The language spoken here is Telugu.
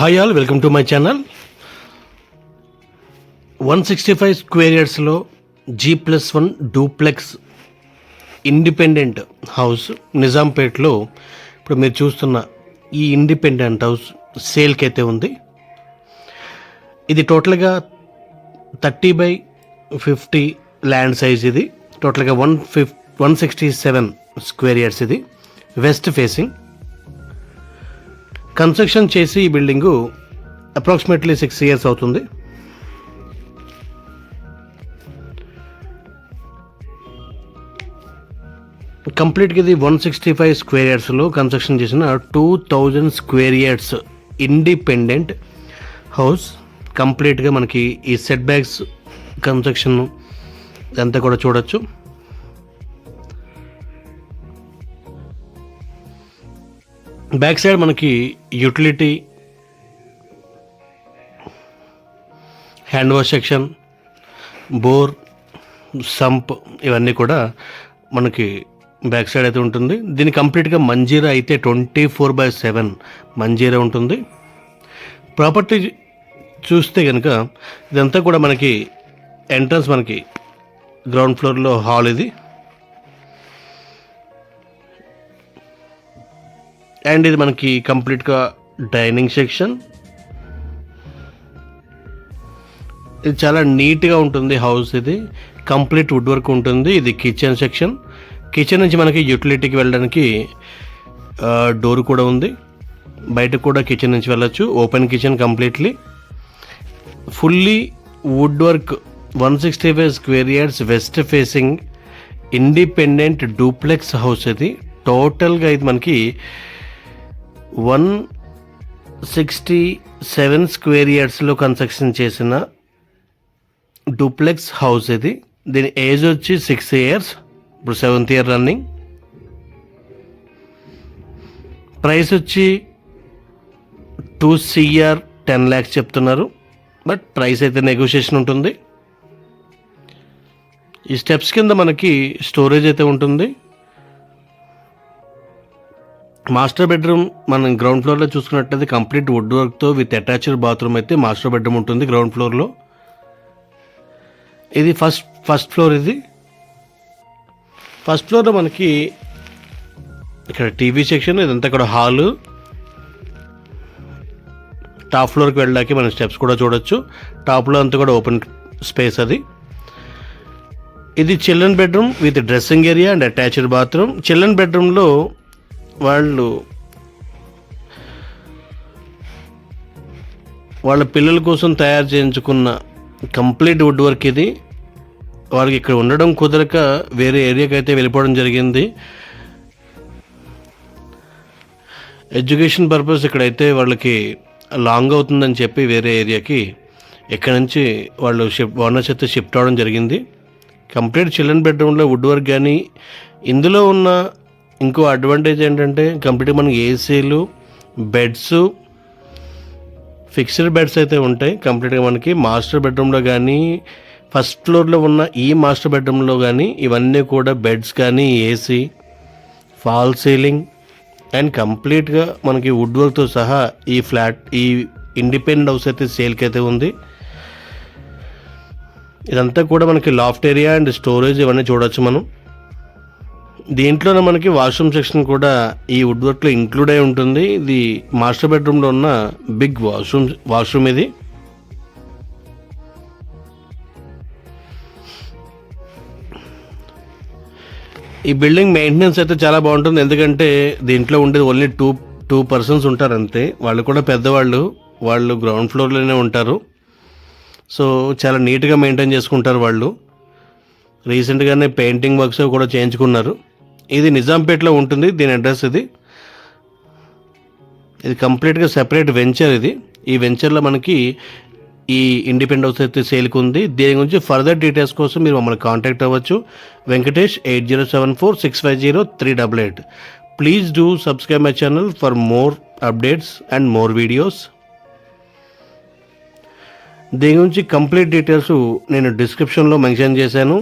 Hi all, welcome to my channel. 165 square యార్డ్స్లో G+1 డూప్లెక్స్ ఇండిపెండెంట్ హౌస్ నిజాంపేట్లో ఇప్పుడు మీరు చూస్తున్న ఈ ఇండిపెండెంట్ హౌస్ సేల్కి అయితే ఉంది. ఇది టోటల్గా 30/50 ల్యాండ్ సైజ్. ఇది టోటల్గా 167 స్క్వేర్ యార్డ్స్. ఇది వెస్ట్ ఫేసింగ్. కన్స్ట్రక్షన్ చేసి ఈ బిల్డింగు అప్రాక్సిమేట్లీ 6 years అవుతుంది. కంప్లీట్గా ఇది 165 స్క్వేర్ యార్డ్స్లో కన్స్ట్రక్షన్ చేసిన 2000 స్క్వేర్ యార్డ్స్ ఇండిపెండెంట్ హౌస్. కంప్లీట్గా మనకి ఈ సెట్ బ్యాక్స్ కన్స్ట్రక్షన్ అంతా కూడా చూడొచ్చు. బ్యాక్ సైడ్ మనకి utility, hand wash section, bore, sump ఇవన్నీ కూడా మనకి బ్యాక్ సైడ్ అయితే ఉంటుంది. దీని కంప్లీట్గా మంజీరా అయితే 24/7 మంజీరా ఉంటుంది. ప్రాపర్టీ చూస్తే కనుక ఇదంతా కూడా మనకి ఎంట్రన్స్, మనకి గ్రౌండ్ ఫ్లోర్లో హాల్ ఇది. అండ్ ఇది మనకి కంప్లీట్గా డైనింగ్ సెక్షన్. ఇది చాలా నీట్గా ఉంటుంది హౌస్. ఇది కంప్లీట్ వుడ్ వర్క్ ఉంటుంది. ఇది కిచెన్ సెక్షన్. కిచెన్ నుంచి మనకి యూటిలిటీకి వెళ్ళడానికి డోర్ కూడా ఉంది. బయటకు కూడా కిచెన్ నుంచి వెళ్ళచ్చు. Open kitchen completely. Fully wood work 165 square yards west facing independent duplex house. ఇది టోటల్గా ఇది మనకి 167 స్క్వేర్ యార్డ్స్లో కన్స్ట్రక్షన్ చేసిన డూప్లెక్స్ హౌస్ ఇది. దీని ఏజ్ వచ్చి 6 years. ఇప్పుడు 7th year రన్నింగ్. ప్రైస్ వచ్చి 2 crore 10 lakhs చెప్తున్నారు. బట్ ప్రైస్ అయితే నెగోషియేషన్ ఉంటుంది. ఈ స్టెప్స్ కింద మనకి స్టోరేజ్ అయితే ఉంటుంది. మాస్టర్ బెడ్రూమ్ మనం గ్రౌండ్ ఫ్లోర్లో చూసుకున్నట్లయితే కంప్లీట్ వుడ్ వర్క్తో విత్ అటాచ్డ్ బాత్రూమ్ అయితే మాస్టర్ బెడ్రూమ్ ఉంటుంది గ్రౌండ్ ఫ్లోర్లో. ఇది ఫస్ట్ ఫ్లోర్. ఇది ఫస్ట్ ఫ్లోర్లో మనకి ఇక్కడ టీవీ సెక్షన్, ఇదంతా కూడా హాలు. టాప్ ఫ్లోర్కి వెళ్ళడానికి మనం స్టెప్స్ కూడా చూడొచ్చు. టాప్లో అంతా కూడా ఓపెన్ స్పేస్. అది ఇది children bedroom with dressing area and attached bathroom. Children బెడ్రూమ్లో వాళ్ళ పిల్లల కోసం తయారు చేయించుకున్న కంప్లీట్ వుడ్ వర్క్ ఇది. వాళ్ళకి ఇక్కడ ఉండడం కుదరక వేరే ఏరియాకి అయితే వెళ్ళిపోవడం జరిగింది. ఎడ్యుకేషన్ పర్పస్ ఇక్కడైతే వాళ్ళకి లాంగ్ అవుతుందని చెప్పి వేరే ఏరియాకి ఇక్కడ నుంచి వాళ్ళు ఓనర్స్ అయితే షిఫ్ట్ అవ్వడం జరిగింది. కంప్లీట్ చిల్డ్రన్ బెడ్రూమ్లో వుడ్ వర్క్. కానీ ఇందులో ఉన్న ఇంకో అడ్వాంటేజ్ ఏంటంటే కంప్లీట్గా మనకి ఏసీలు, బెడ్స్, ఫిక్స్డ్ బెడ్స్ అయితే ఉంటాయి. కంప్లీట్గా మనకి మాస్టర్ బెడ్రూమ్లో కానీ ఫస్ట్ ఫ్లోర్లో ఉన్న ఈ మాస్టర్ బెడ్రూమ్లో కానీ ఇవన్నీ కూడా బెడ్స్ కానీ ఏసీ, ఫాల్ సీలింగ్ అండ్ కంప్లీట్గా మనకి వుడ్ వర్క్తో సహా ఈ ఇండిపెండెంట్ హౌస్ అయితే సేల్కి అయితే ఉంది. ఇదంతా కూడా మనకి లాఫ్ట్ ఏరియా అండ్ స్టోరేజ్ ఇవన్నీ చూడొచ్చు మనం. దీంట్లోనే మనకి వాష్రూమ్ సెక్షన్ కూడా ఈ వుడ్ వర్క్లో ఇంక్లూడ్ అయి ఉంటుంది. ఇది మాస్టర్ బెడ్రూమ్లో ఉన్న బిగ్ వాష్రూమ్ ఇది. ఈ బిల్డింగ్ మెయింటెనెన్స్ అయితే చాలా బాగుంటుంది. ఎందుకంటే దీంట్లో ఉండేది ఓన్లీ టూ పర్సన్స్ ఉంటారు అంతే. వాళ్ళు కూడా పెద్దవాళ్ళు. వాళ్ళు గ్రౌండ్ ఫ్లోర్లోనే ఉంటారు. సో చాలా నీట్గా మెయింటైన్ చేసుకుంటారు వాళ్ళు. రీసెంట్గానే పెయింటింగ్ వర్క్స్ కూడా చేయించుకున్నారు. ఇది నిజాంపేట్లో ఉంటుంది. దీని అడ్రస్ ఇది కంప్లీట్గా సెపరేట్ వెంచర్. ఇది ఈ వెంచర్లో మనకి ఈ ఇండిపెండెంట్ హౌస్ అయితే సేల్కి ఉంది. దీని గురించి ఫర్దర్ డీటెయిల్స్ కోసం మీరు మమ్మల్ని కాంటాక్ట్ అవ్వచ్చు. Venkatesh 8074650388. Please do subscribe my channel for more updates and more videos. దీని గురించి కంప్లీట్ డీటెయిల్స్ నేను డిస్క్రిప్షన్లో మెన్షన్ చేశాను.